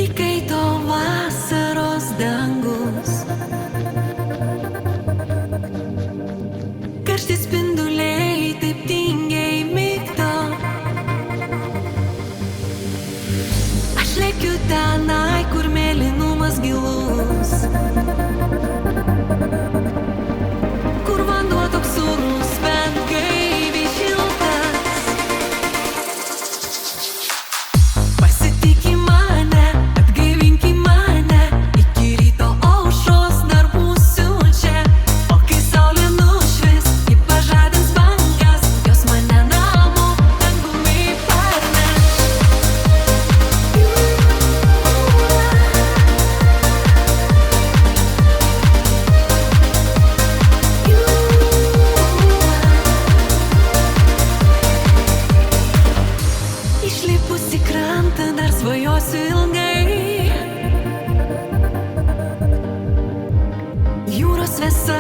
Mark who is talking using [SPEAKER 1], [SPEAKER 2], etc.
[SPEAKER 1] Įkaito vasaros dangus, karšti spinduliai taip tingiai migdo. Aš lekiu tenai, kur mėlynumas gilus, kur vanduo toks sūrus, bet gaiviai šiltas. Pasitikį mane, atgaivinki mane, iki ryto aušros dar būsiu čia. O kai saulė nušvis, ji pažadins bangas, jos mane namo dangumi parneš. Išlipus į krantą dar svajosiu ilgai. Jūros vėsa